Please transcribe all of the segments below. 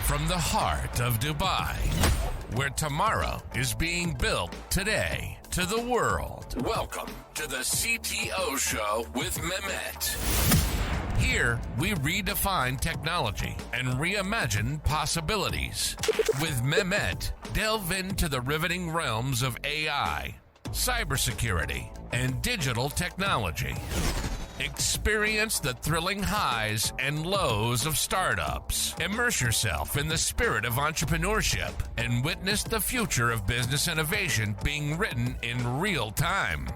From the heart of Dubai, where tomorrow is being built today, to the world. Welcome to the CTO Show with Mehmet. Here, we redefine technology and reimagine possibilities. With Mehmet, delve into the riveting realms of AI, cybersecurity, and digital technology. Experience the thrilling highs and lows of startups. Immerse yourself in the spirit of entrepreneurship and witness the future of business innovation being written in real time.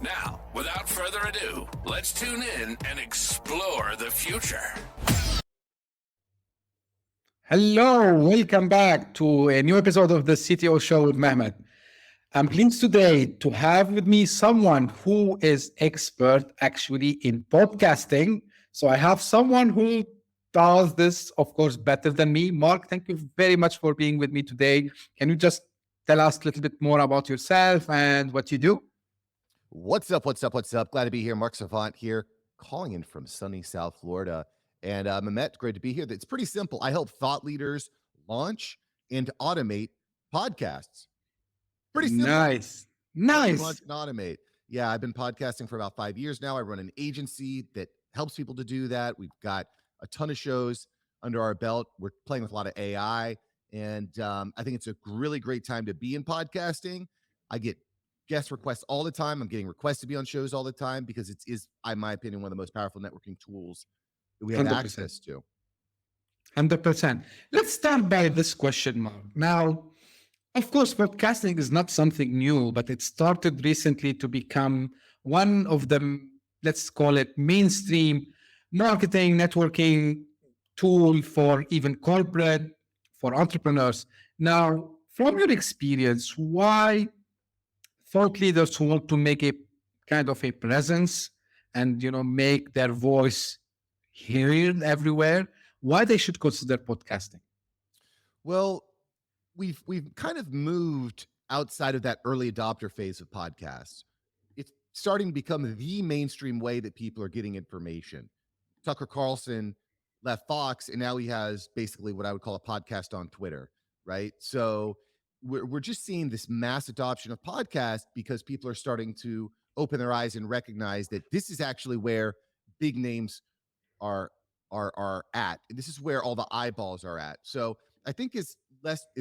Now, without further ado, let's tune in and explore the future. Hello, welcome back to a new episode of the CTO Show with Mehmet. I'm pleased today to have with me someone who is expert actually in podcasting. So I have someone who does this, of course, better than me. Mark, thank you very much for being with me today. Can you just tell us a little bit more about yourself and what you do? What's up? Glad to be here. Mark Savant here, calling in from sunny South Florida. And Mehmet, great to be here. It's pretty simple. I help thought leaders launch and automate podcasts. Pretty simple. Nice. Launch and automate. Yeah, I've been podcasting for about 5 years now. I run an agency that helps people to do that. We've got a ton of shows under our belt. We're playing with a lot of AI. And I think it's a really great time to be in podcasting. I get guest requests all the time. I'm getting requests to be on shows all the time because it is, in my opinion, one of the most powerful networking tools that we have 100%. access to. 100%. Let's start by this question, Mark. Now, of course, podcasting is not something new, but it started recently to become one of the, let's call it, mainstream marketing, networking tool for even corporate, for entrepreneurs. Now, from your experience, why thought leaders who want to make a kind of a presence and, make their voice heard everywhere, why they should consider podcasting? Well, we've kind of moved outside of that early adopter phase of podcasts. It's starting to become the mainstream way that people are getting information. Tucker Carlson left Fox, and now he has basically what I would call a podcast on Twitter, right? So we're just seeing this mass adoption of podcasts because people are starting to open their eyes and recognize that this is actually where big names are at. This is where all the eyeballs are at. So I think as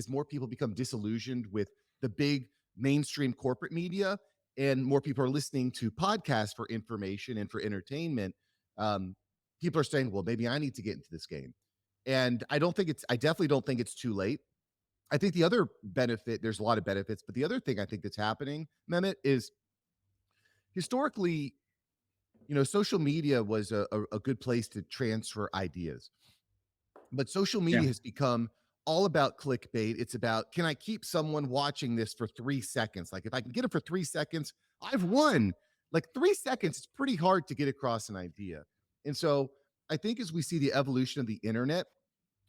more people become disillusioned with the big mainstream corporate media and more people are listening to podcasts for information and for entertainment, people are saying, well, maybe I need to get into this game. And I definitely don't think it's too late. I think the other benefit, there's a lot of benefits, but the other thing I think that's happening, Mehmet, is historically, social media was a good place to transfer ideas. But social media has become all about clickbait. It's about, can I keep someone watching this for 3 seconds? Like if I can get it for 3 seconds, I've won. Like 3 seconds, it's pretty hard to get across an idea. And so I think as we see the evolution of the internet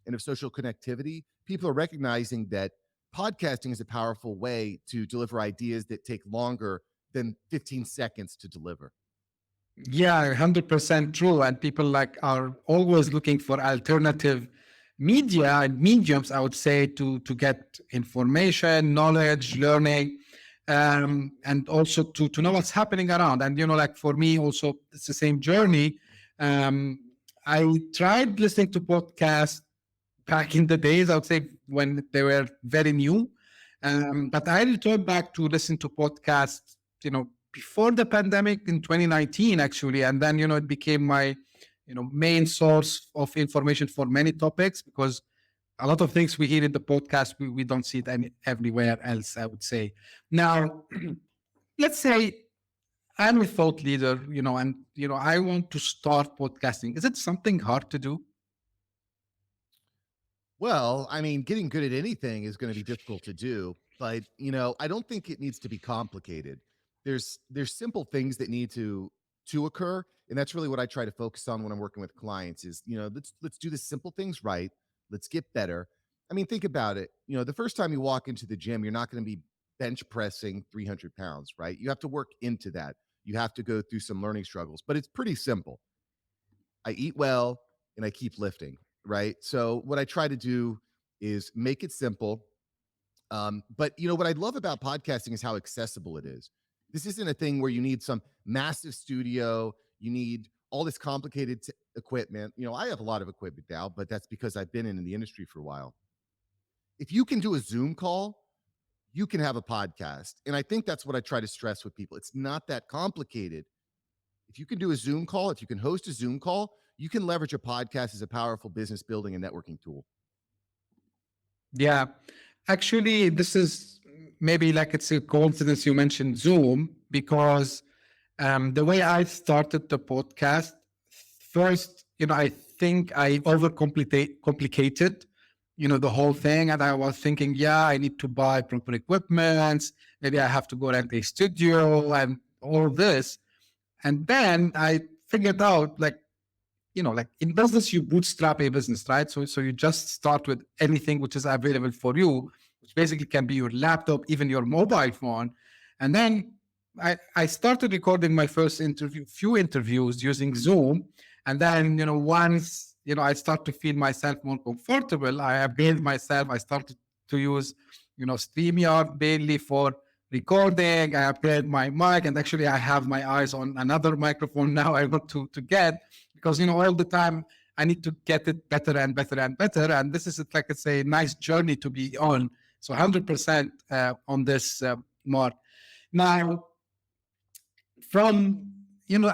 and of social connectivity, people are recognizing that podcasting is a powerful way to deliver ideas that take longer than 15 seconds to deliver. Yeah, 100% true. And people are always looking for alternative media and mediums, I would say, to get information, knowledge, learning, and also to know what's happening around. And, for me also, it's the same journey. I tried listening to podcasts back in the days, I would say, when they were very new. But I returned back to listen to podcasts, before the pandemic in 2019, actually. And then, it became my, main source of information for many topics, because a lot of things we hear in the podcast, we don't see it everywhere else, I would say. Now, let's say I'm a thought leader, and, I want to start podcasting. Is it something hard to do? Well, I mean, getting good at anything is going to be difficult to do, but I don't think it needs to be complicated. There's simple things that need to occur, and that's really what I try to focus on when I'm working with clients. Is let's do the simple things right. Let's get better. I mean, think about it. The first time you walk into the gym, you're not going to be bench pressing 300 pounds, right? You have to work into that. You have to go through some learning struggles, but it's pretty simple. I eat well and I keep lifting. right? So what I try to do is make it simple. But what I love about podcasting is how accessible it is. This isn't a thing where you need some massive studio, you need all this complicated equipment. I have a lot of equipment now, but that's because I've been in the industry for a while. If you can do a Zoom call, you can have a podcast. And I think that's what I try to stress with people. It's not that complicated. If you can do a Zoom call, if you can host a Zoom call, you can leverage a podcast as a powerful business building and networking tool. Yeah. Actually, this is maybe like it's a coincidence you mentioned Zoom because the way I started the podcast, first, I think I complicated, the whole thing. And I was thinking, yeah, I need to buy proper equipment. Maybe I have to go rent a studio and all this. And then I figured out like, like in business, you bootstrap a business, right? So you just start with anything which is available for you, which basically can be your laptop, even your mobile phone. And then I started recording my first few interviews using Zoom. And then, once, I start to feel myself more comfortable, I upgraded myself. I started to use, StreamYard mainly for recording. I upgraded my mic, and actually I have my eyes on another microphone now I want to get, because all the time I need to get it better and better and better. And this is like it's a nice journey to be on. So 100% on this, Mark. Now, from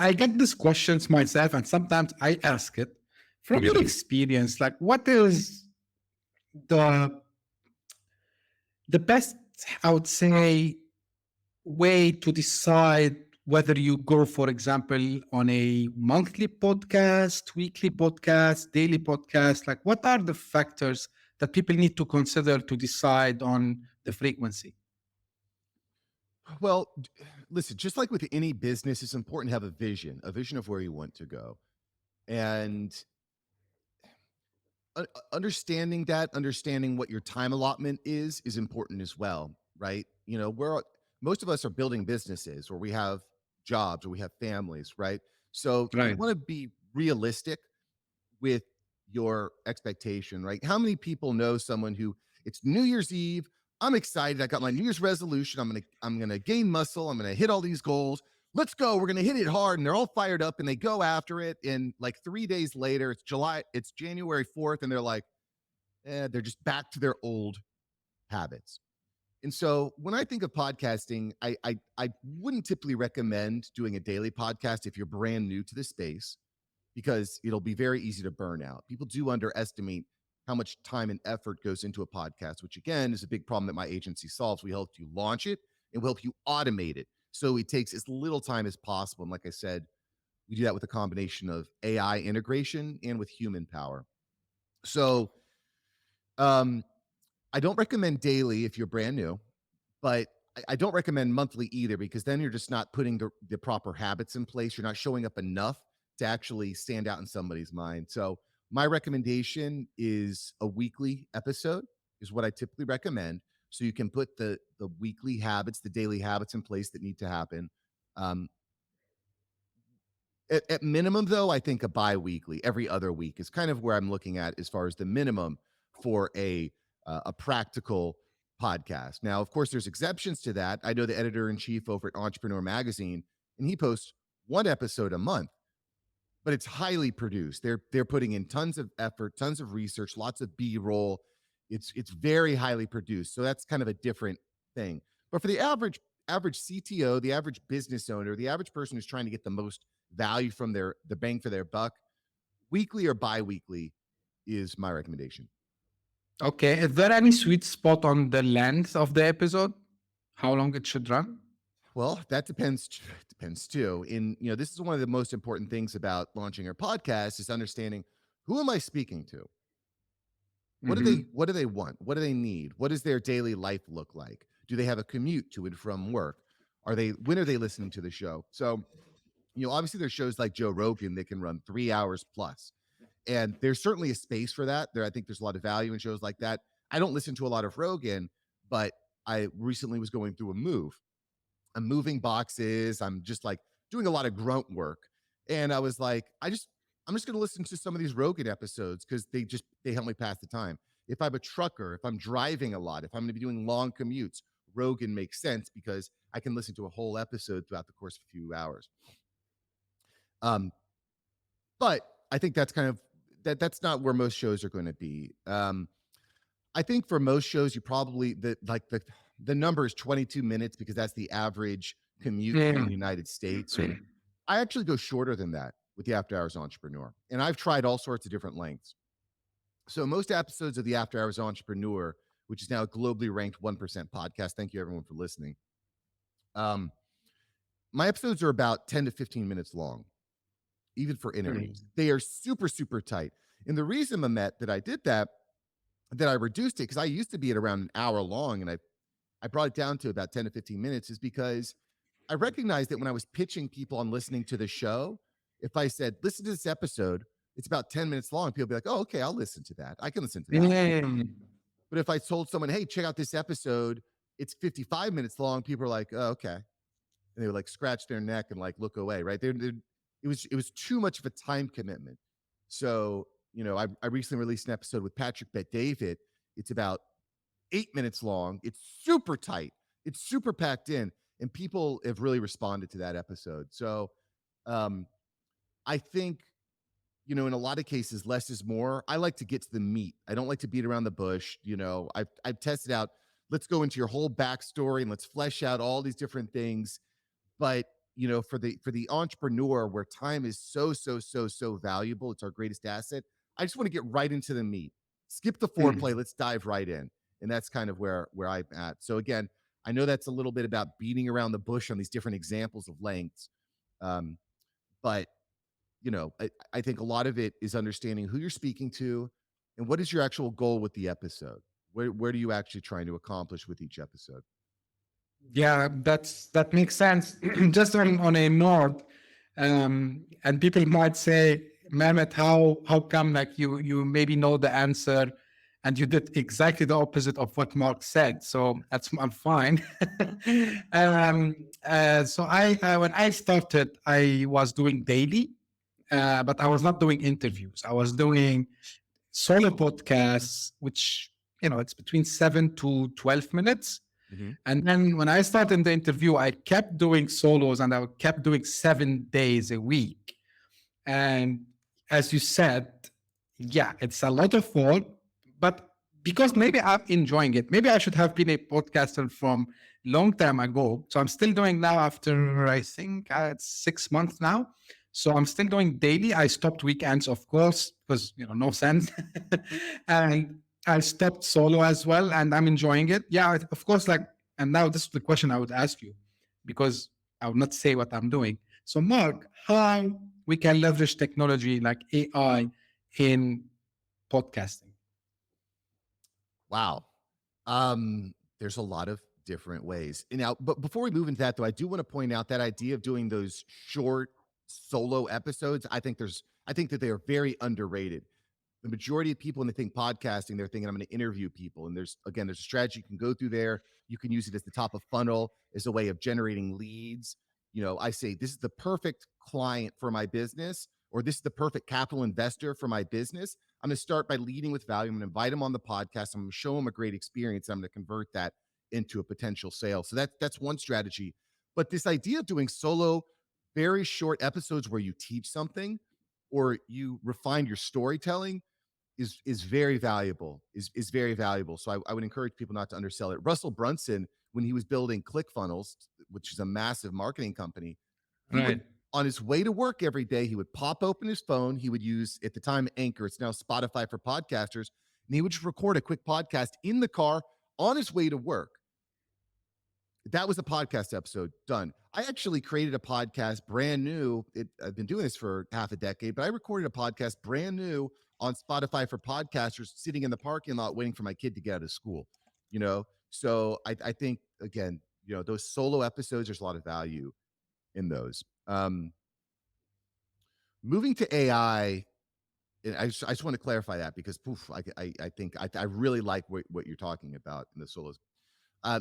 I get these questions myself, and sometimes I ask it. From your experience, like what is the best, I would say, way to decide whether you go, for example, on a monthly podcast, weekly podcast, daily podcast? Like, what are the factors that people need to consider to decide on the frequency? Well, listen, just like with any business, it's important to have a vision of where you want to go. And understanding what your time allotment is important as well, right? We're most of us are building businesses, or we have jobs, or we have families, right? So you Right. want to be realistic with your expectation, right? How many people know someone who it's New Year's Eve? I'm excited. I got my New Year's resolution. I'm gonna gain muscle. I'm gonna hit all these goals. Let's go. We're gonna hit it hard. And they're all fired up and they go after it. And like 3 days later, it's January 4th, and they're like, they're just back to their old habits. And so when I think of podcasting, I wouldn't typically recommend doing a daily podcast if you're brand new to the space, because it'll be very easy to burn out. People do underestimate how much time and effort goes into a podcast, which again is a big problem that my agency solves. We help you launch it and we help you automate it, so it takes as little time as possible. And like I said, we do that with a combination of AI integration and with human power. So I don't recommend daily if you're brand new, but I don't recommend monthly either, because then you're just not putting the proper habits in place. You're not showing up enough to actually stand out in somebody's mind. So my recommendation is a weekly episode is what I typically recommend. So you can put the weekly habits, the daily habits in place that need to happen. Um, at minimum, though, I think a bi-weekly, every other week is kind of where I'm looking at as far as the minimum for a practical podcast. Now, of course, there's exceptions to that. I know the editor in chief over at Entrepreneur Magazine, and he posts one episode a month, but it's highly produced. They're putting in tons of effort, tons of research, lots of B-roll. It's very highly produced. So that's kind of a different thing. But for the average CTO, the average business owner, the average person who's trying to get the most value from the bang for their buck, weekly or bi-weekly is my recommendation. Okay. Is there any sweet spot on the length of the episode? How long it should run? Well, that depends too. This is one of the most important things about launching your podcast is understanding, who am I speaking to? Mhm. What do they want? What do they need? What does their daily life look like? Do they have a commute to and from work? When are they listening to the show? So, obviously there's shows like Joe Rogan that can run 3 hours plus. And there's certainly a space for that. I think there's a lot of value in shows like that. I don't listen to a lot of Rogan, but I recently was going through a move. I'm moving boxes. I'm just like doing a lot of grunt work. And I was like, I'm just going to listen to some of these Rogan episodes because they help me pass the time. If I'm a trucker, if I'm driving a lot, if I'm going to be doing long commutes, Rogan makes sense because I can listen to a whole episode throughout the course of a few hours. But I think that's kind of that's not where most shows are going to be. I think for most shows, you probably the number is 22 minutes because that's the average commute in the United States. I actually go shorter than that with the After Hours Entrepreneur, and I've tried all sorts of different lengths. So most episodes of the After Hours Entrepreneur, which is now a globally ranked 1% podcast. Thank you everyone for listening. My episodes are about 10 to 15 minutes long, even for interviews. They are super, super tight. And the reason, Mehmet, that I did that I reduced it, because I used to be at around an hour long, and I brought it down to about 10 to 15 minutes, is because I recognized that when I was pitching people on listening to the show, if I said, listen to this episode, it's about 10 minutes long, people be like, oh, okay, I'll listen to that. I can listen to that. But if I told someone, hey, check out this episode, it's 55 minutes long, people are like, oh, okay. And they would like scratch their neck and like look away, right? It was too much of a time commitment. So, I recently released an episode with Patrick Bet-David. It's about 8 minutes long. It's super tight. It's super packed in, and people have really responded to that episode. So, I think, in a lot of cases, less is more. I like to get to the meat. I don't like to beat around the bush. I've tested out, let's go into your whole backstory and let's flesh out all these different things. But for the entrepreneur, where time is so valuable, it's our greatest asset. I just want to get right into the meat. Skip the foreplay. Let's dive right in. And that's kind of where I'm at. So again, I know that's a little bit about beating around the bush on these different examples of lengths. But I think a lot of it is understanding who you're speaking to and what is your actual goal with the episode. Where do you actually trying to accomplish with each episode? Yeah, that makes sense. Just on a note, and people might say, Mehmet, how come like you maybe know the answer, and you did exactly the opposite of what Mark said? So I'm fine. So when I started, I was doing daily, but I was not doing interviews. I was doing solo podcasts, which it's between 7 to 12 minutes. And then when I started the interview, I kept doing solos, and I kept doing 7 days a week. And as you said, yeah, it's a lot of work, but because maybe I'm enjoying it, maybe I should have been a podcaster from long time ago. So I'm still doing now after, I think it's 6 months now. So I'm still doing daily. I stopped weekends, of course, because, no sense. And I stopped solo as well, and I'm enjoying it. Yeah, of course, and now this is the question I would ask you, because I would not say what I'm doing. So Mark, how we can leverage technology like AI in podcasting? Wow. There's a lot of different ways. And now, but before we move into that, though, I do want to point out that idea of doing those short solo episodes. I think that they are very underrated. The majority of people, when they think podcasting, they're thinking, I'm going to interview people. And there's a strategy you can go through there. You can use it as the top of funnel, as a way of generating leads. I say, this is the perfect client for my business, or this is the perfect capital investor for my business. I'm going to start by leading with value. I'm going to invite them on the podcast. I'm going to show them a great experience. I'm going to convert that into a potential sale. So that's one strategy. But this idea of doing solo, very short episodes where you teach something or you refine your storytelling is very valuable, is very valuable. So I would encourage people not to undersell it. Russell Brunson, when he was building ClickFunnels, which is a massive marketing company, he would, on his way to work every day, he would pop open his phone. He would use, at the time, Anchor. It's now Spotify for podcasters. And he would just record a quick podcast in the car on his way to work. That was a podcast episode done. I actually created a podcast brand new. I've been doing this for half a decade, but I recorded a podcast brand new on Spotify for podcasters, sitting in the parking lot waiting for my kid to get out of school. So I think, again, those solo episodes, there's a lot of value in those. Moving to AI, and I just want to clarify that, because I think I really like what you're talking about in the solos.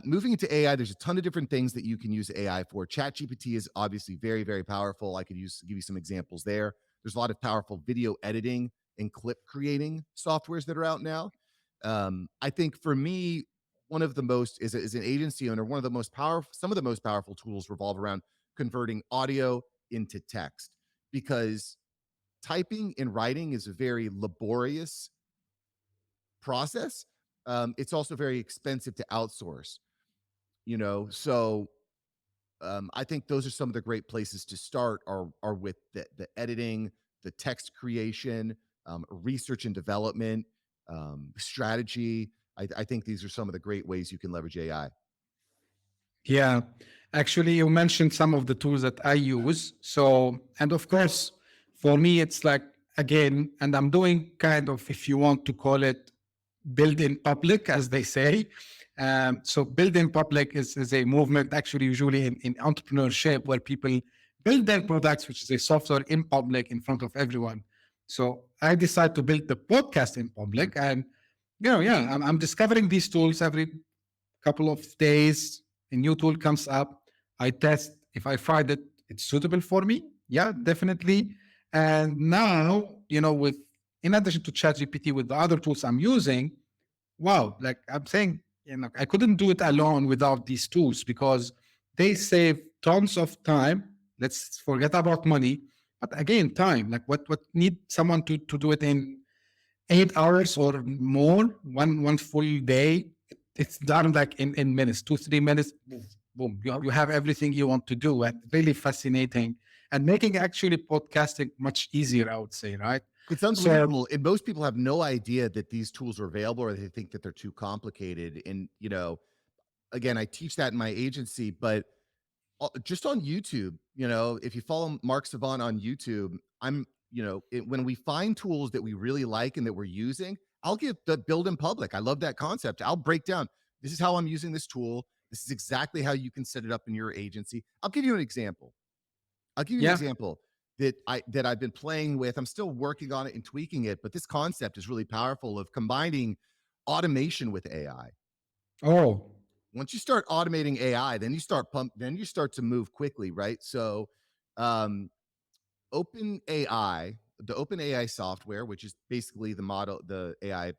Moving into AI, there's a ton of different things that you can use AI for. Chat GPT is obviously very, very powerful. I could give you some examples there. There's a lot of powerful video editing and clip creating softwares that are out now. I think for me, one of the most is an agency owner, one of the most powerful, some of the most powerful tools revolve around converting audio into text, because typing and writing is a very laborious process. It's also very expensive to outsource, so I think those are some of the great places to start are with the editing, the text creation, research and development, strategy. I think these are some of the great ways you can leverage AI. Yeah, actually, you mentioned some of the tools that I use. So, and of course, for me, it's like, again, and I'm doing kind of, if you want to call it, build in public, as they say. So, build in public is a movement actually, usually in entrepreneurship, where people build their products, which is a software in public in front of everyone. So, I decide to build the podcast in public. And, yeah, I'm discovering these tools every couple of days. A new tool comes up, I test. If I find it it's suitable for me, yeah, definitely. And now, with in addition to Chat GPT, with the other tools I'm using, wow, like I'm saying, I couldn't do it alone without these tools, because they save tons of time. Let's forget about money, but again, time. Like what need someone to do it in 8 hours or more, one full day. It's done like in minutes, 2-3 minutes. Boom, boom. You have everything you want to do, and really fascinating, and making actually podcasting much easier, I would say, right? It's unbelievable. And most people have no idea that these tools are available, or they think that they're too complicated. And, again, I teach that in my agency, but just on YouTube, if you follow Mark Savant on YouTube, when we find tools that we really like and that we're using, I'll give the build in public. I love that concept. I'll break down, this is how I'm using this tool. This is exactly how you can set it up in your agency. I'll give you an example. That I've been playing with. I'm still working on it and tweaking it, but this concept is really powerful, of combining automation with AI. Oh, Once you start automating AI, then you start to move quickly, right? So, OpenAI, the OpenAI software, which is basically the AI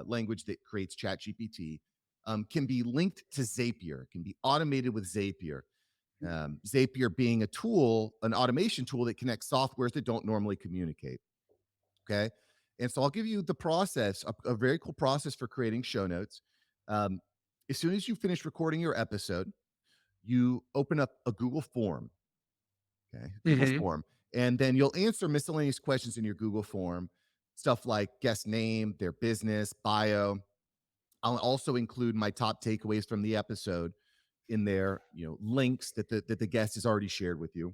language that creates Chat GPT, can be linked to Zapier, can be automated with Zapier. Zapier being an automation tool that connects softwares that don't normally communicate. Okay. And so I'll give you the process, a very cool process for creating show notes. As soon as you finish recording your episode, you open up a Google form. Okay. Google form. And then you'll answer miscellaneous questions in your Google form, stuff like guest name, their business, bio. I'll also include my top takeaways from the episode in there, links that the guest has already shared with you.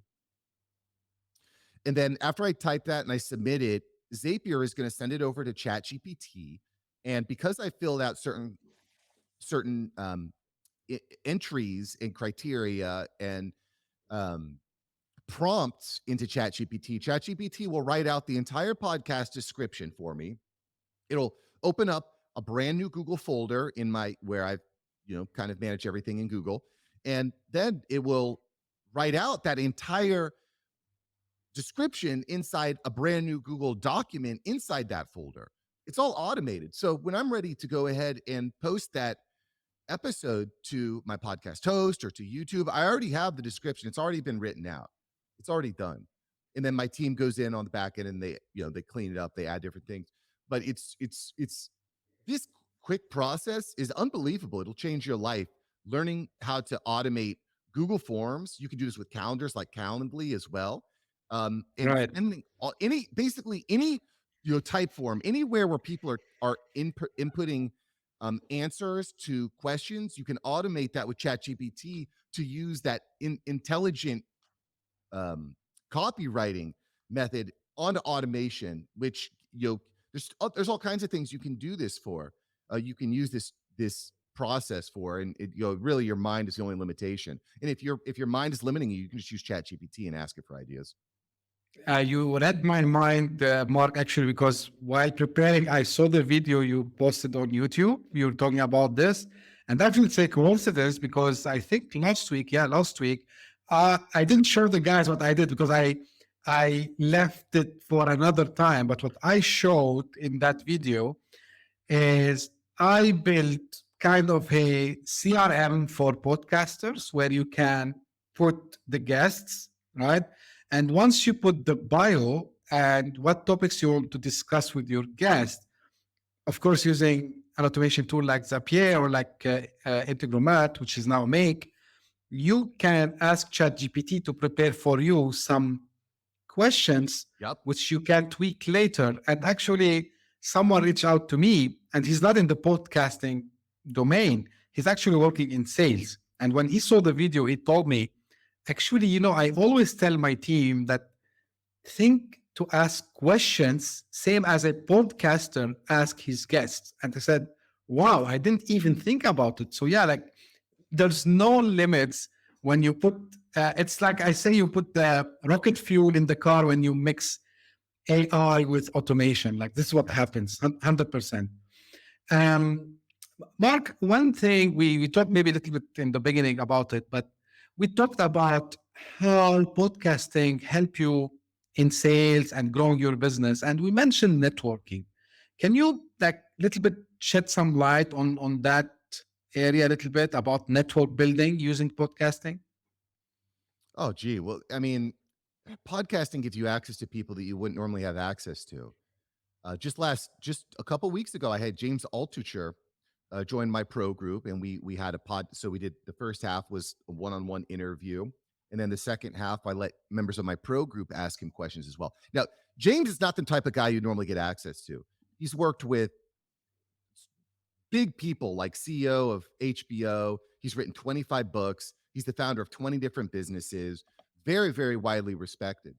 And then after I type that and I submit it, Zapier is going to send it over to Chat GPT. And because I filled out certain entries and criteria and prompts into Chat GPT will write out the entire podcast description for me. It'll open up a brand new Google folder where I've kind of manage everything in Google. And then it will write out that entire description inside a brand new Google document inside that folder. It's all automated. So when I'm ready to go ahead and post that episode to my podcast host or to YouTube, I already have the description. It's already been written out. It's already done. And then my team goes in on the back end and they clean it up. They add different things. But it's this quick process is unbelievable. It'll change your life. Learning how to automate Google Forms. You can do this with calendars like Calendly as well. And right. Any type form, anywhere where people are inputting answers to questions, you can automate that with ChatGPT to use that intelligent copywriting method onto automation, which there's all kinds of things you can do this for. You can use this process for, and really your mind is the only limitation. And if your mind is limiting you, you can just use Chat GPT and ask it for ideas. You read my mind, Mark, actually, because while preparing, I saw the video you posted on YouTube. You were talking about this. And actually, it's a coincidence, because I think last week, I didn't share the guys what I did, because I I left it for another time. But what I showed in that video is I built kind of a CRM for podcasters where you can put the guests, right? And once you put the bio and what topics you want to discuss with your guest, of course, using an automation tool like Zapier or like Integromat, which is now Make, you can ask Chat GPT to prepare for you some questions, Yep. which you can tweak later. And actually, someone reached out to me, and he's not in the podcasting domain. He's actually working in sales. And when he saw the video, he told me, actually, I always tell my team that think to ask questions, same as a podcaster ask his guests. And I said, wow, I didn't even think about it. So yeah, like there's no limits when you put it's like I say you put the rocket fuel in the car when you mix AI with automation. Like this is what happens 100%. um Mark, one thing we talked maybe a little bit in the beginning about it, but we talked about how podcasting help you in sales and growing your business, and we mentioned networking. Can you like little bit shed some light on that area a little bit about network building using podcasting? Oh, gee. Well, I mean, podcasting gives you access to people that you wouldn't normally have access to. Just a couple weeks ago, I had James Altucher join my pro group, and we had a pod. So we did the first half was a one-on-one interview, and then the second half, I let members of my pro group ask him questions as well. Now, James is not the type of guy you normally get access to. He's worked with big people like CEO of HBO. He's written 25 books. He's the founder of 20 different businesses. Very, very widely respected.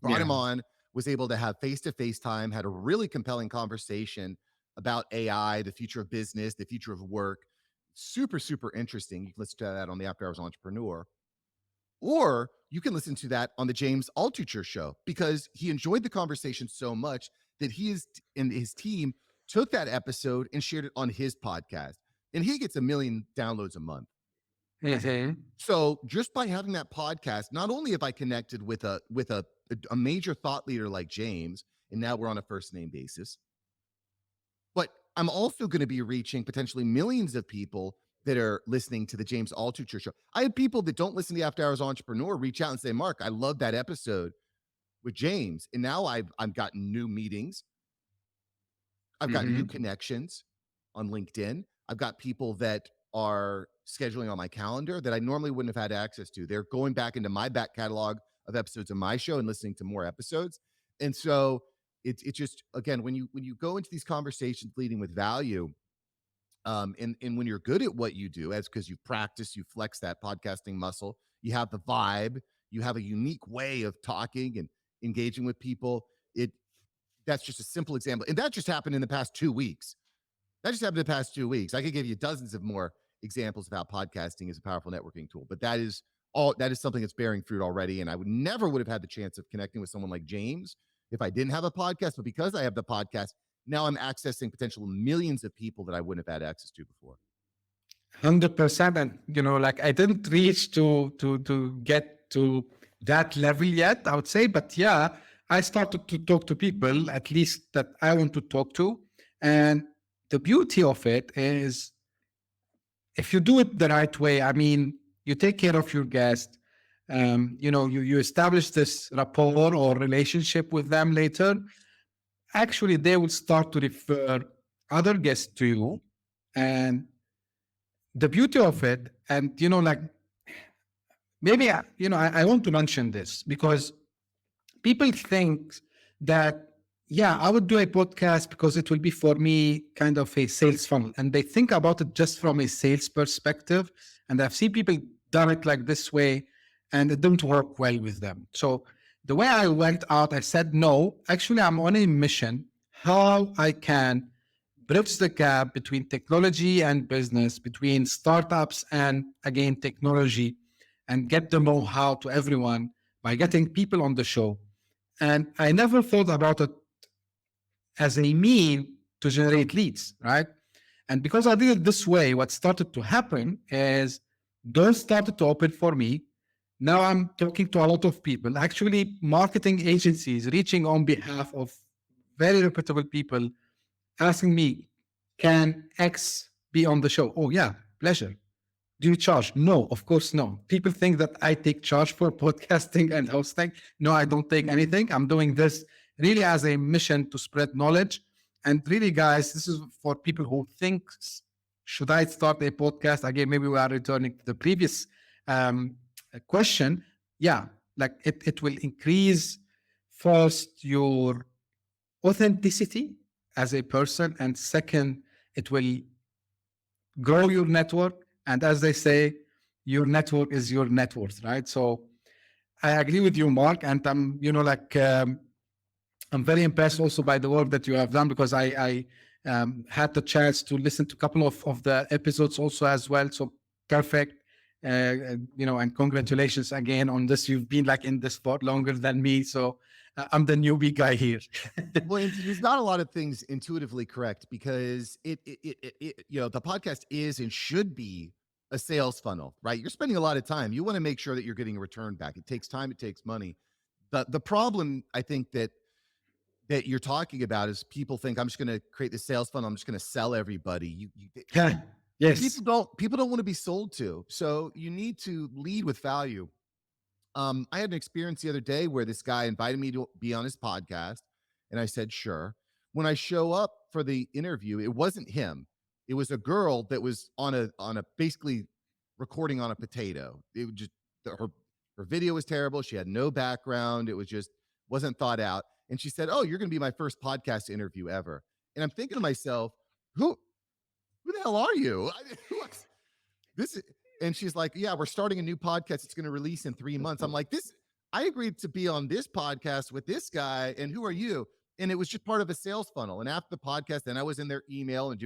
Brought him on, was able to have face-to-face time, had a really compelling conversation about AI, the future of business, the future of work. Super, super interesting. You can listen to that on the After Hours Entrepreneur. Or you can listen to that on the James Altucher show because he enjoyed the conversation so much that and his team took that episode and shared it on his podcast. And he gets 1 million downloads a month. Mm-hmm. So just by having that podcast, not only have I connected with a major thought leader like James, and now we're on a first name basis, but I'm also going to be reaching potentially millions of people that are listening to the James Altucher show. I had people that don't listen to the After Hours Entrepreneur reach out and say, Mark, I love that episode with James. And now I've gotten new meetings. I've got new connections on LinkedIn. I've got people that are scheduling on my calendar that I normally wouldn't have had access to. They're going back into my back catalog of episodes of my show and listening to more episodes. And so it's just, again, when you go into these conversations leading with value, and when you're good at what you do, as because you've practiced, you flex that podcasting muscle, you have the vibe, you have a unique way of talking and engaging with people. That's just a simple example. And that just happened in the past 2 weeks. I could give you dozens of more examples of how podcasting is a powerful networking tool, but that is something that's bearing fruit already. And I would have had the chance of connecting with someone like James if I didn't have a podcast, but because I have the podcast, now I'm accessing potential millions of people that I wouldn't have had access to before. 100%. And like I didn't reach to get to that level yet, I would say, but yeah, I started to talk to people at least that I want to talk to. And the beauty of it is if you do it the right way, I mean, you take care of your guest, you establish this rapport or relationship with them later. Actually, they will start to refer other guests to you. And the beauty of it, and like maybe I want to mention this because people think that I would do a podcast because it will be for me kind of a sales funnel, and they think about it just from a sales perspective. And I've seen people done it like this way, and it didn't work well with them. So the way I went out, I said, no, actually, I'm on a mission how I can bridge the gap between technology and business, between startups and, again, technology, and get the know-how to everyone by getting people on the show. And I never thought about it as a mean to generate leads, right? And because I did it this way, what started to happen is doors started to open for me. Now I'm talking to a lot of people, actually marketing agencies reaching on behalf of very reputable people, asking me, can X be on the show? Oh yeah, pleasure. Do you charge? No, of course no. People think that I take charge for podcasting and hosting. No, I don't take anything. I'm doing this really as a mission to spread knowledge. And really, guys, this is for people who think, should I start a podcast? Again, maybe we are returning to the previous um, question. Yeah, like it will increase first your authenticity as a person, and second, it will grow your network. And as they say, your network is your net worth, right? So I agree with you, Mark. And I'm very impressed also by the work that you have done, because I had the chance to listen to a couple of the episodes also as well. So perfect. And congratulations again on this. You've been like in this spot longer than me. So I'm the newbie guy here. Well, there's not a lot of things intuitively correct, because the podcast is and should be a sales funnel, right? You're spending a lot of time. You want to make sure that you're getting a return back. It takes time. It takes money. The problem, I think, that you're talking about is people think, I'm just going to create this sales funnel. I'm just going to sell everybody. Yes. People don't want to be sold to. So you need to lead with value. I had an experience the other day where this guy invited me to be on his podcast, and I said, sure. When I show up for the interview, it wasn't him. It was a girl that was on a basically recording on a potato. It was just her video was terrible. She had no background. It was just wasn't thought out. And she said, "Oh, you're going to be my first podcast interview ever." And I'm thinking to myself, who the hell are you? This is, and she's like, yeah, we're starting a new podcast. It's going to release in 3 months. I'm like, I agreed to be on this podcast with this guy. And who are you? And it was just part of a sales funnel. And after the podcast, then I was in their email, and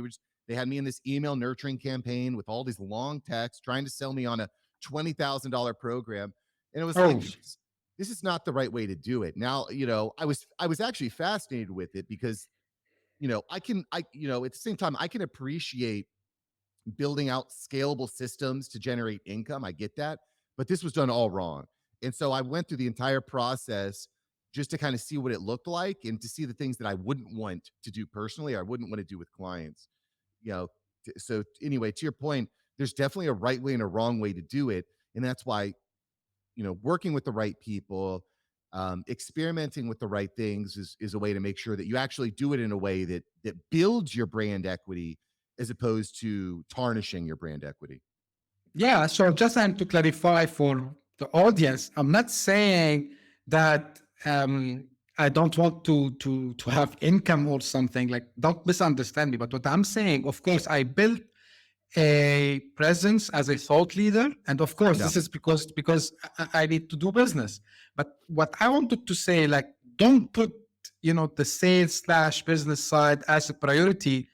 they had me in this email nurturing campaign with all these long texts trying to sell me on a $20,000 program. And it was like, this is not the right way to do it. Now, I was actually fascinated with it, because, at the same time, I can appreciate building out scalable systems to generate income. I get that, but this was done all wrong. And so I went through the entire process just to kind of see what it looked like, and to see the things that I wouldn't want to do personally, or I wouldn't want to do with clients. So anyway, to your point, there's definitely a right way and a wrong way to do it. And that's why, working with the right people, experimenting with the right things is a way to make sure that you actually do it in a way that builds your brand equity, as opposed to tarnishing your brand equity. Yeah, so just to clarify for the audience, I'm not saying that I don't want to have income or something. Like, don't misunderstand me. But what I'm saying, of course, I built a presence as a thought leader, and of course, this is because I need to do business. But what I wanted to say, like, don't put the sales/business side as a priority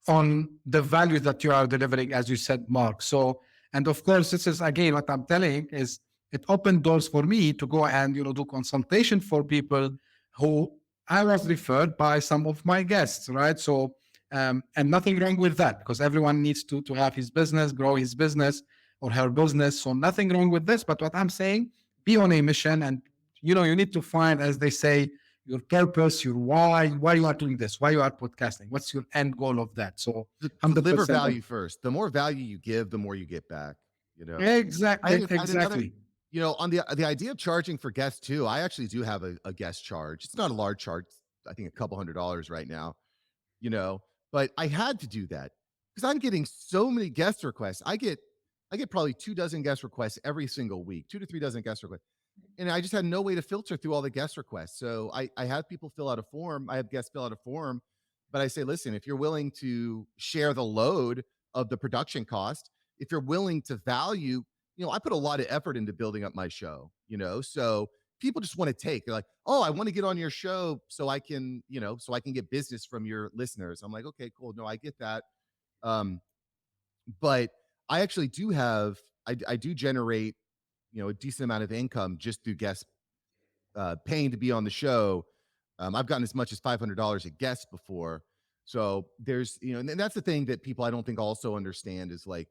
on the value that you are delivering, as you said, Mark. So, and of course, this is again what I'm telling is it opened doors for me to go and do consultation for people who I was referred by some of my guests, right? So, and nothing wrong with that, because everyone needs to have his business, grow his business or her business. So nothing wrong with this. But what I'm saying, be on a mission, and you need to find, as they say, your purpose, your why you are doing this, why you are podcasting, what's your end goal of that. So deliver value first. The more value you give, the more you get back. Exactly. On the idea of charging for guests too, I actually do have a guest charge. It's not a large charge. I think a couple $100 right now, but I had to do that because I'm getting so many guest requests. I get probably 24 guest requests every single week, 2 to 3 dozen guest requests. And I just had no way to filter through all the guest requests. So I have people fill out a form. I have guests fill out a form, but I say, listen, if you're willing to share the load of the production cost, if you're willing to value, I put a lot of effort into building up my show, so people just want to take, they're like, oh, I want to get on your show so I can, so I can get business from your listeners. I'm like, okay, cool. No, I get that. But I actually do have, I do generate, a decent amount of income just through guests paying to be on the show. I've gotten as much as $500 a guest before. So there's, and that's the thing that people I don't think also understand is, like,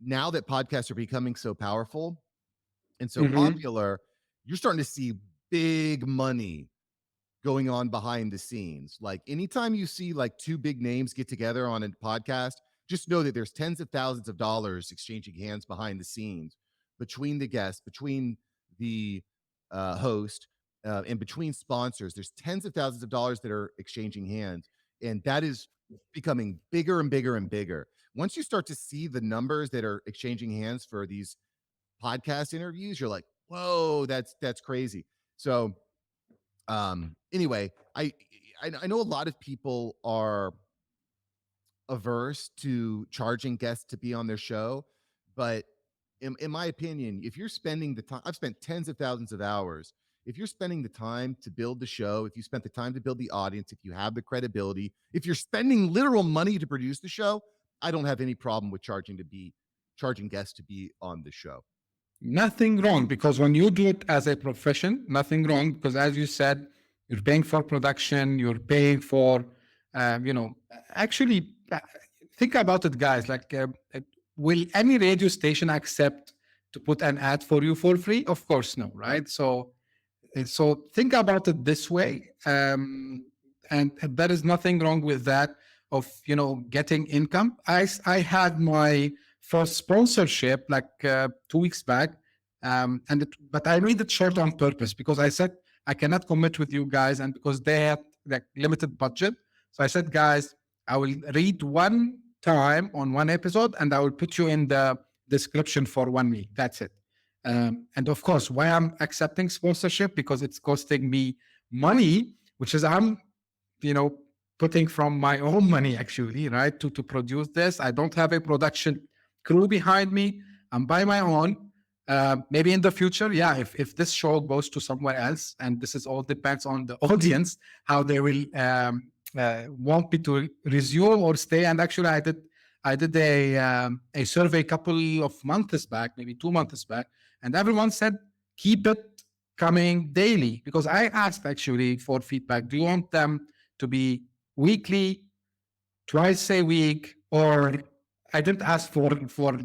now that podcasts are becoming so powerful, and so Mm-hmm. popular, you're starting to see big money going on behind the scenes. Like anytime you see like two big names get together on a podcast, just know that there's tens of thousands of dollars exchanging hands behind the scenes between the guests, between the host, and between sponsors. There's tens of thousands of dollars that are exchanging hands, and that is becoming bigger and bigger and bigger. Once you start to see the numbers that are exchanging hands for these podcast interviews, you're like, whoa, that's crazy. So anyway, I know a lot of people are averse to charging guests to be on their show, but in my opinion, if you're spending the time, I've spent tens of thousands of hours. If you're spending the time to build the show, if you spent the time to build the audience, if you have the credibility, if you're spending literal money to produce the show, I don't have any problem with charging guests to be on the show. Nothing wrong, because when you do it as a profession, nothing wrong, because as you said, you're paying for production, you're paying for, actually, think about it, guys. Like, will any radio station accept to put an ad for you for free? Of course, no, right? So think about it this way, and there is nothing wrong with that. Of getting income. I had my first sponsorship like 2 weeks back, but I made it short on purpose because I said I cannot commit with you guys, and because they had like limited budget. So I said, guys, I will read one time on one episode, and I will put you in the description for 1 week. That's it. And of course, why I'm accepting sponsorship, because it's costing me money, which is I'm, you know, putting from my own money actually, right, to produce this. I don't have a production crew behind me. I'm by my own. Maybe in the future, yeah, if this show goes to somewhere else, and this is all depends on the audience, how they will want me to resume or stay. And actually, I did a survey a couple of months back, maybe 2 months back, and everyone said keep it coming daily, because I asked actually for feedback. Do you want them to be weekly, twice a week, or I didn't ask for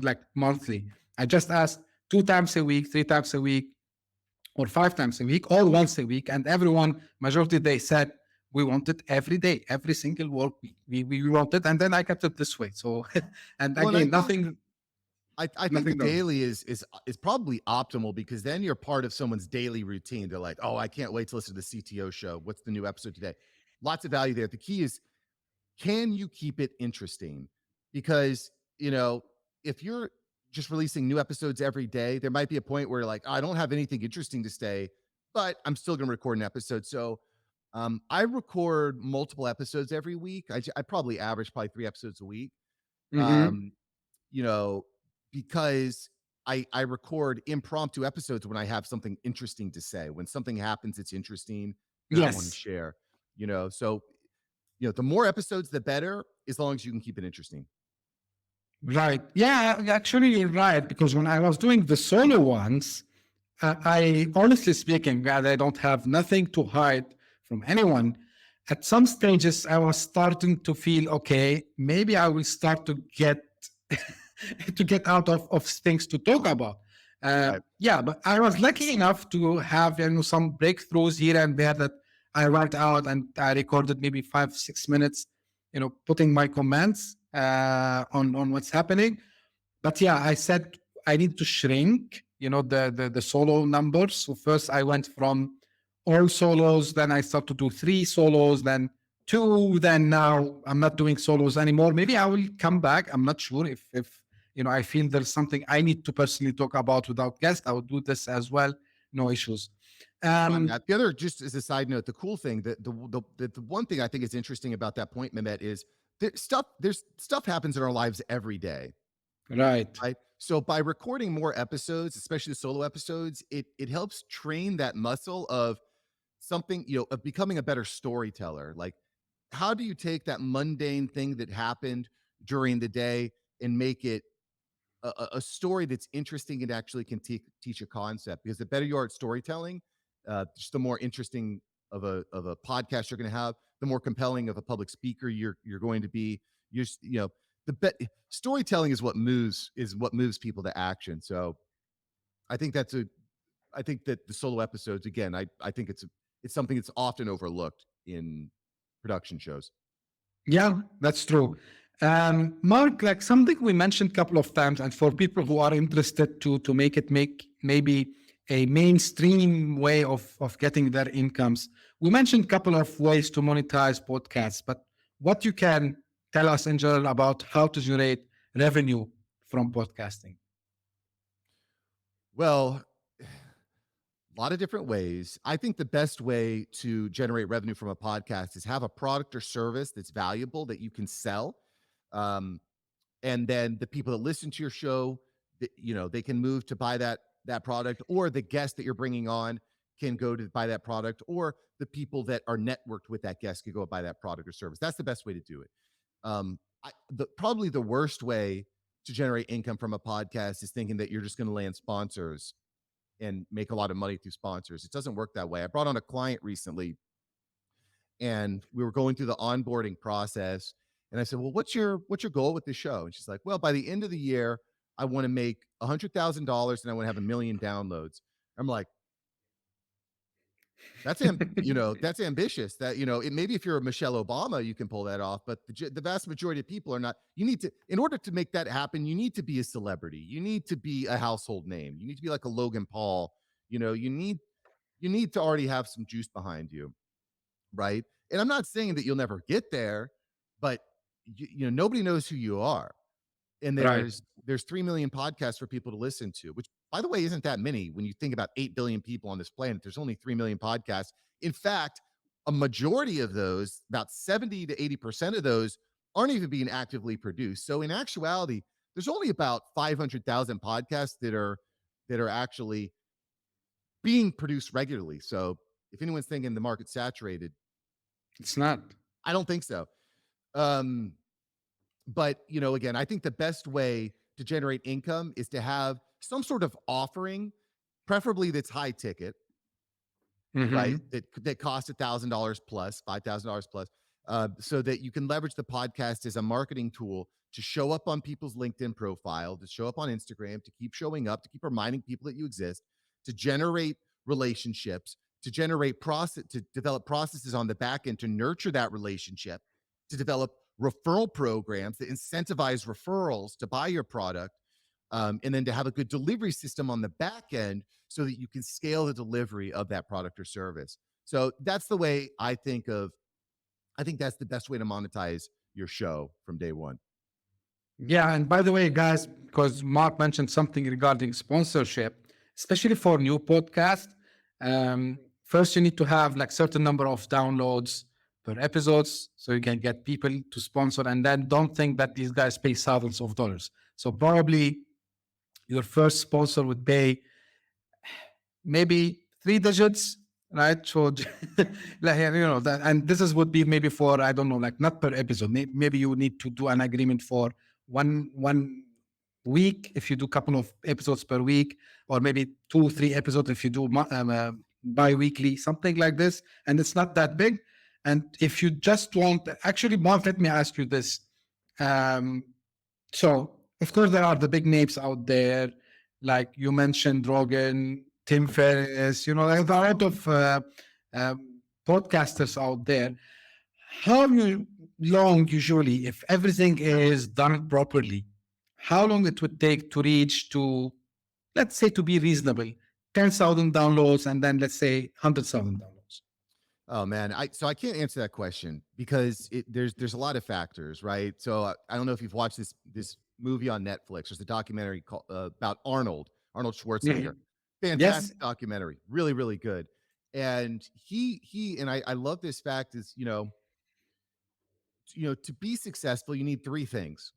like monthly. I just asked 2 times a week, 3 times a week, or 5 times a week, or once a week. And everyone, majority, they said we want it every day, every single work week. We want it, and then I kept it this way. So, and Well, and again, nothing, I think the nothing wrong. daily is probably optimal because then you're part of someone's daily routine. They're like, oh, I can't wait to listen to the CTO show. What's the new episode today? Lots of value there. The key is, can you keep it interesting? Because, if you're just releasing new episodes every day, there might be a point where you're like, I don't have anything interesting to say, but I'm still going to record an episode. So I record multiple episodes every week. I probably average 3 episodes a week. Mm-hmm. Um, you know, because I record impromptu episodes when I have something interesting to say. When something happens, it's interesting that I want to Yes. share. So the more episodes, the better, as long as you can keep it interesting. Right. Yeah, actually, you're right. Because when I was doing the solo ones, I honestly speaking, God, I don't have nothing to hide from anyone. At some stages, I was starting to feel okay. Maybe I will start to get to get out of things to talk about. Right. Yeah, but I was lucky enough to have some breakthroughs here and there that I write out, and I recorded maybe 5 6 minutes, putting my comments on what's happening. But yeah, I said I need to shrink, the solo numbers. So first I went from all solos, then I started to do 3 solos, then 2, then now I'm not doing solos anymore. Maybe I will come back. I'm not sure if I feel there's something I need to personally talk about without guests. I will do this as well. No issues. On Um, that, the other, just as a side note, the cool thing, that the one thing I think is interesting about that point, Mehmet, is there's stuff happens in our lives every day. right. Right. So by recording more episodes, especially the solo episodes, it helps train that muscle of something, of becoming a better storyteller. Like, how do you take that mundane thing that happened during the day and make it a story that's interesting and actually can teach a concept? Because the better you are at storytelling, just the more interesting of a podcast you're going to have, the more compelling of a public speaker you're going to be. Storytelling is what moves people to action. So I think that's I think that the solo episodes, again, I think it's something that's often overlooked in production shows. Yeah, that's true. Mark, like something we mentioned a couple of times, and for people who are interested to make maybe a mainstream way of getting their incomes, we mentioned a couple of ways to monetize podcasts. But what you can tell us in general about how to generate revenue from podcasting? Well, a lot of different ways. I think the best way to generate revenue from a podcast is have a product or service that's valuable that you can sell. Um, and then the people that listen to your show, they can move to buy that product, or the guest that you're bringing on can go to buy that product, or the people that are networked with that guest can go buy that product or service. That's the best way to do it. Probably the worst way to generate income from a podcast is thinking that you're just going to land sponsors and make a lot of money through sponsors. It doesn't work that way. I brought on a client recently, and we were going through the onboarding process, and I said, well, what's your goal with this show? And she's like, well, by the end of the year, I want to make $100,000 and I want to have 1 million downloads. I'm like, that's that's ambitious. That maybe if you're a Michelle Obama, you can pull that off, but the vast majority of people are not. You need to, in order to make that happen, you need to be a celebrity. You need to be a household name. You need to be like a Logan Paul. You need to already have some juice behind you, right? And I'm not saying that you'll never get there, but nobody knows who you are. And Right. there's 3 million podcasts for people to listen to, which, by the way, isn't that many. When you think about 8 billion people on this planet, there's only 3 million podcasts. In fact, a majority of those, about 70 to 80% of those, aren't even being actively produced. So in actuality, there's only about 500,000 podcasts that are actually being produced regularly. So if anyone's thinking the market's saturated, It's not. I don't think so. But again, I think the best way to generate income is to have some sort of offering, preferably that's high ticket, right? Mm-hmm. That costs $1,000 plus, $5,000 plus, so that you can leverage the podcast as a marketing tool to show up on people's LinkedIn profile, to show up on Instagram, to keep showing up, to keep reminding people that you exist, to generate relationships, to develop processes on the back end to nurture that relationship, to develop referral programs that incentivize referrals to buy your product, and then to have a good delivery system on the back end so that you can scale the delivery of that product or service. So that's the way I think that's the best way to monetize your show from day one. Yeah, and by the way, guys, because Mark mentioned something regarding sponsorship, especially for new podcasts, first you need to have like certain number of downloads per episodes so you can get people to sponsor, and then don't think that these guys pay thousands of dollars. So probably your first sponsor would pay maybe 3 digits, right? So, like, that, and this is would be maybe for, I don't know, like not per episode. Maybe you need to do an agreement for one week if you do a couple of episodes per week, or maybe 2 3 episodes if you do bi-weekly, something like this, and it's not that big. And if you just want, actually, Mark, let me ask you this. um, so, of course, there are the big names out there, like you mentioned, Rogan, Tim Ferriss. There's a lot of podcasters out there. How long usually, if everything is done properly, how long it would take to reach to, let's say, to be reasonable, 10,000 downloads, and then let's say 100,000 downloads? Oh man, I can't answer that question because there's a lot of factors, right? So I don't know if you've watched this movie on Netflix. There's a documentary called about Arnold Schwarzenegger. Mhm. Yes. Fantastic documentary, really really good. And he and I love this fact is to be successful you need three things.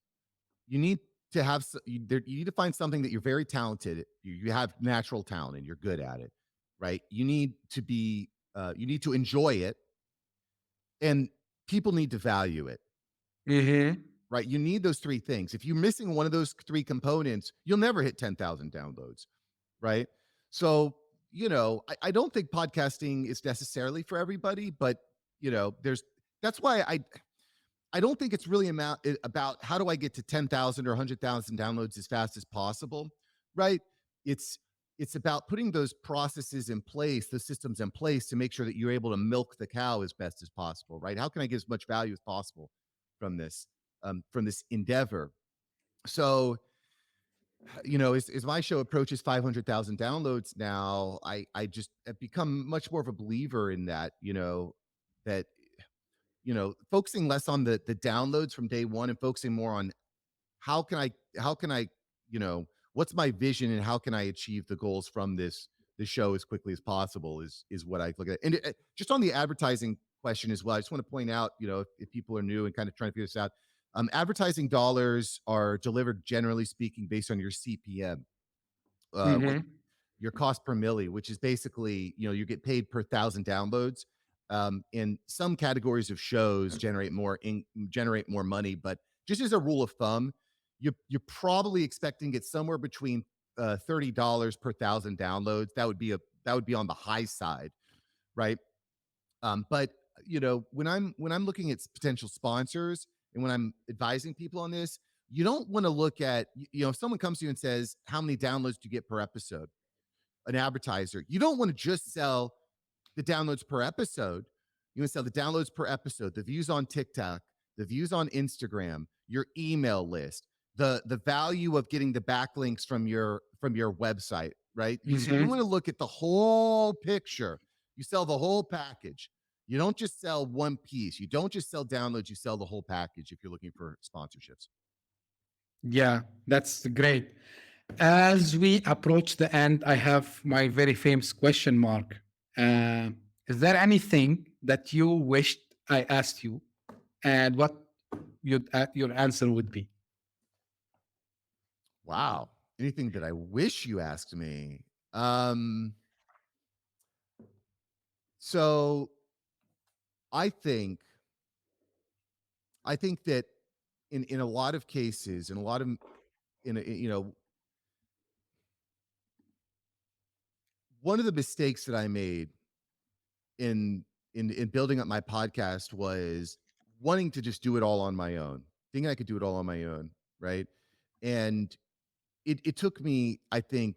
You need to have you need to find something that you're very talented. You have natural talent and you're good at it, right? You need to enjoy it, and people need to value it, Hmm. right? You need those three things. If you're missing one of those three components, you'll never hit 10,000 downloads, right? So, I don't think podcasting is necessarily for everybody, but that's why I don't think it's really about how do I get to 10,000 or 100,000 downloads as fast as possible, right? It's it's about putting those processes in place, the systems in place to make sure that you're able to milk the cow as best as possible, right? How can I get as much value as possible from this endeavor? So, as my show approaches 500,000 downloads now, I just have become much more of a believer in that, that focusing less on the downloads from day one and focusing more on how can I, you know, what's my vision and how can I achieve the goals from this show as quickly as possible is what I look at. And just on the advertising question as well, I just want to point out, if people are new and kind of trying to figure this out, advertising dollars are delivered generally speaking based on your CPM, what Mm-hmm. your cost per milli, which is basically, you get paid per thousand downloads. In some categories of shows generate more money, but just as a rule of thumb, you're probably expecting it somewhere between $30 per thousand downloads. That would be on the high side, right? But when I'm looking at potential sponsors and when I'm advising people on this, you don't want to look at, if someone comes to you and says, how many downloads do you get per episode? An advertiser, you don't want to just sell the downloads per episode. You want to sell the downloads per episode, the views on TikTok, the views on Instagram, your email list, the value of getting the backlinks from your website, right? You Mm-hmm. want to look at the whole picture. You sell the whole package. You don't just sell one piece. You don't just sell downloads. You sell the whole package if you're looking for sponsorships. Yeah, that's great. As we approach the end, I have my very famous question mark. Uh, is there anything that you wished I asked you, and what your answer would be? Wow. Anything that I wish you asked me. Um, so I think I think that in a lot of cases, in a lot of in a, one of the mistakes that I made in in building up my podcast was wanting to just do it all on my own, thinking I could do it all on my own, right? And it took me, I think,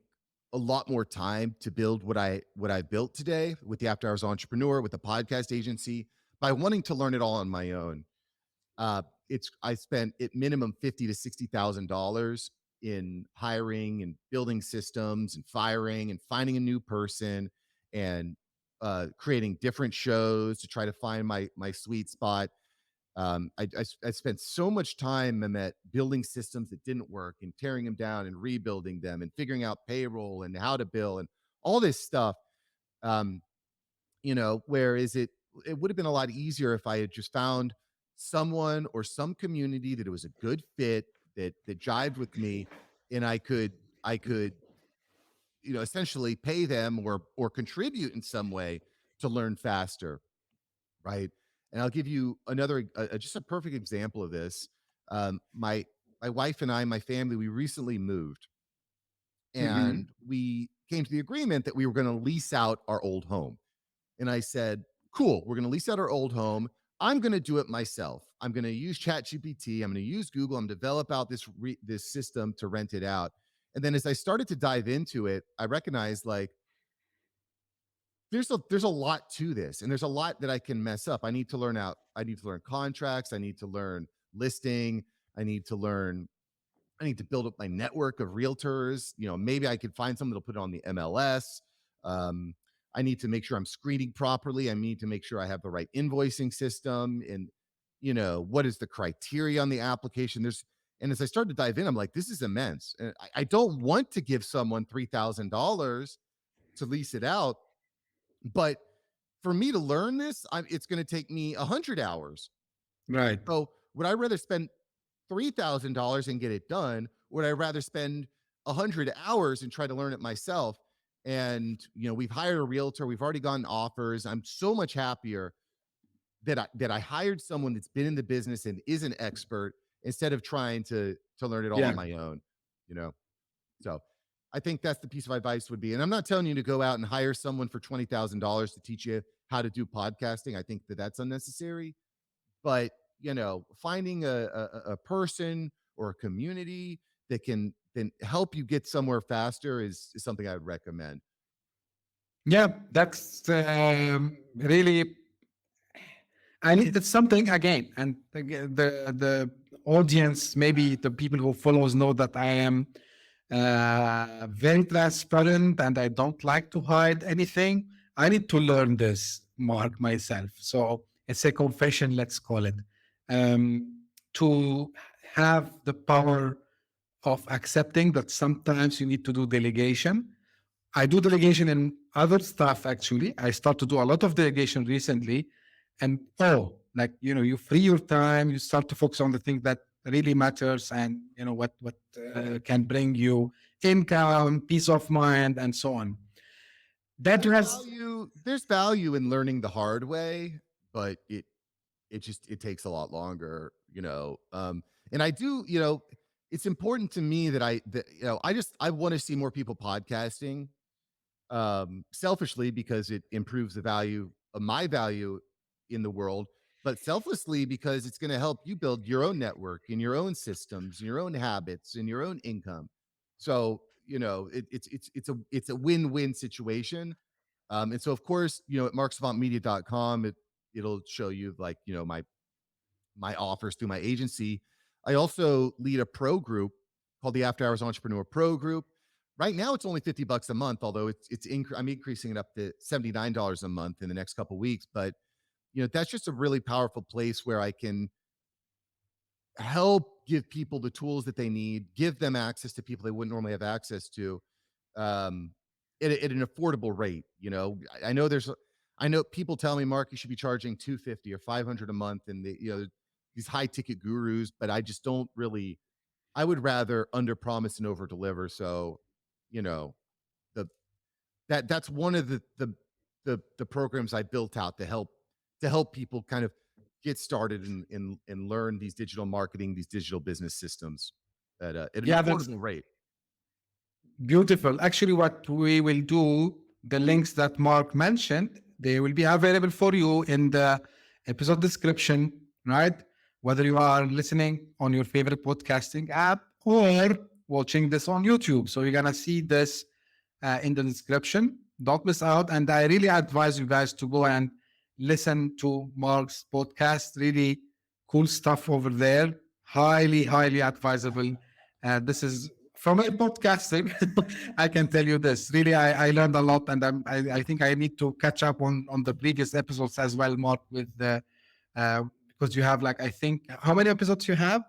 a lot more time to build what I built today with the After Hours Entrepreneur, with the podcast agency, by wanting to learn it all on my own. It's I spent at minimum $50,000 to $60,000 in hiring and building systems and firing and finding a new person and creating different shows to try to find my sweet spot. I spent so much time, Mehmet, building systems that didn't work and tearing them down and rebuilding them and figuring out payroll and how to bill and all this stuff. Um, whereas it would have been a lot easier if I had just found someone or some community that it was a good fit, that jived with me, and I could essentially pay them or contribute in some way to learn faster, right? And I'll give you another just a perfect example of this. My wife and I, my family, we recently moved, and Mm-hmm. we came to the agreement that we were going to lease out our old home. And I said, cool, we're going to lease out our old home. I'm going to do it myself. I'm going to use Chat GPT. I'm going to use Google. I'm going to develop out this system to rent it out. And then as I started to dive into it, I recognized, like, there's a lot to this, and there's a lot that I can mess up. I need to learn contracts. I need to learn listing. I need to learn I need to build up my network of realtors. Maybe I could find someone that'll put it on the MLS. Um, I need to make sure I'm screening properly. I need to make sure I have the right invoicing system. And, what is the criteria on the application? And as I started to dive in, I'm like, this is immense. And I don't want to give someone $3,000 to lease it out. But for me to learn this, it's going to take me 100 hours. Right. So would I rather spend $3,000 and get it done? Or would I rather spend 100 hours and try to learn it myself? And we've hired a realtor. We've already gotten offers. I'm so much happier that I hired someone that's been in the business and is an expert instead of trying to learn it all on Yeah. my own. You know, so I think that's the piece of advice would be. And I'm not telling you to go out and hire someone for $20,000 to teach you how to do podcasting. I think that that's unnecessary. But finding a person or a community then help you get somewhere faster is something I would recommend. Yeah, that's really, and it's something again, and the audience, maybe the people who follows know that I am very transparent and I don't like to hide anything. I need to learn this, Mark, myself. So it's a confession, let's call it, to have the power of accepting that sometimes you need to do delegation. I do delegation in other stuff actually. I start to do a lot of delegation recently. And like you free your time, you start to focus on the thing that really matters and what can bring you income, peace of mind, and so on. That has There's value in learning the hard way, but it takes a lot longer, and I do, it's important to me that I want to see more people podcasting, selfishly because it improves the value of my value in the world, but selflessly because it's going to help you build your own network and your own systems and your own habits and your own income. So it's a win-win situation. And so of course, at marksavantmedia.com, it'll show you like my offers through my agency. I also lead a pro group called the After Hours Entrepreneur Pro Group. Right now, it's only $50 a month, although I'm increasing it up to $79 a month in the next couple of weeks. But that's just a really powerful place where I can help give people the tools that they need, give them access to people they wouldn't normally have access to, at an affordable rate. I know people tell me, Mark, you should be charging $250 or $500 a month, and these high ticket gurus, but I just don't really. I would rather under promise and over deliver. So, the that's one of the programs I built out to help people kind of get started and learn these digital marketing, these digital business systems at an affordable rate. Beautiful. Actually, what we will do, the links that Mark mentioned, they will be available for you in the episode description, right? Whether you are listening on your favorite podcasting app or watching this on YouTube. So you're going to see this in the description. Don't miss out. And I really advise you guys to go and listen to Mark's podcast. Really cool stuff over there. Highly, highly advisable. This is from a podcasting. I can tell you this. Really, I learned a lot, and I think I need to catch up on the previous episodes as well, Mark, with the because you have I think how many episodes you have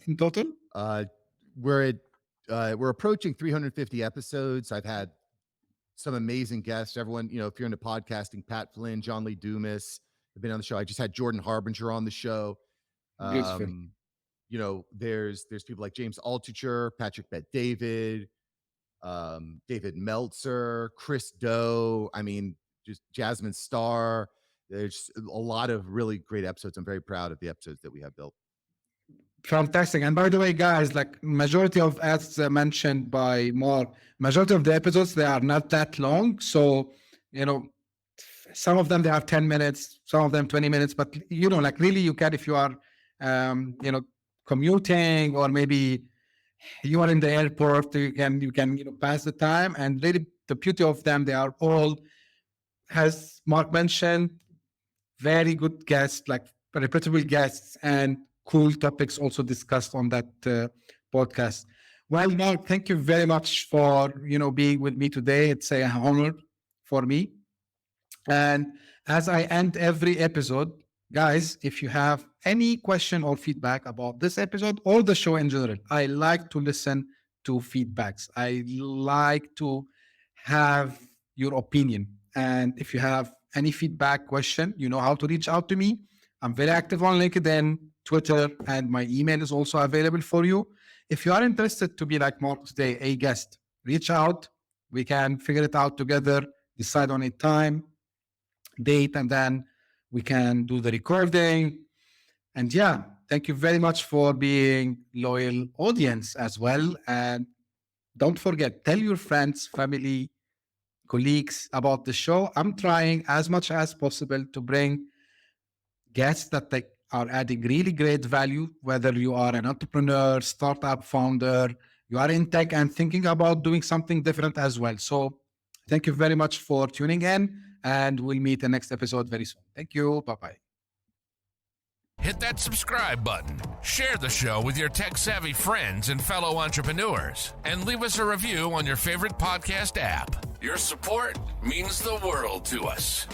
in total? We're approaching 350 episodes. I've had some amazing guests. Everyone, if you're into podcasting, Pat Flynn, John Lee Dumas have been on the show. I just had Jordan Harbinger on the show. There's people like James Altucher, Patrick Bet-David, David Meltzer, Chris Doe. I mean, just Jasmine Starr. There's a lot of really great episodes. I'm very proud of the episodes that we have built. Fantastic. And by the way, guys, majority of, as mentioned by Mark, majority of the episodes, they are not that long. So, some of them, they are 10 minutes, some of them 20 minutes, but, really you can, if you are, commuting, or maybe you are in the airport, you can pass the time. And really the beauty of them, they are all, as Mark mentioned, very good guests, reputable guests, and cool topics also discussed on that podcast. Well, Mark, thank you very much for being with me today. It's an honor for me. And as I end every episode, guys, if you have any question or feedback about this episode or the show in general, I like to listen to feedbacks. I like to have your opinion. And if you have any feedback, question, you know how to reach out to me. I'm very active on LinkedIn, Twitter, and my email is also available for you. If you are interested to be like Mark today, a guest, reach out. We can figure it out together, decide on a time, date, and then we can do the recording. And yeah, thank you very much for being loyal audience as well. And don't forget, tell your friends, family, colleagues about the show. I'm trying as much as possible to bring guests that are adding really great value, whether you are an entrepreneur, startup founder, you are in tech and thinking about doing something different as well. So thank you very much for tuning in, and we'll meet the next episode very soon. Thank you. Bye-bye. Hit that subscribe button, share the show with your tech-savvy friends and fellow entrepreneurs, and leave us a review on your favorite podcast app. Your support means the world to us.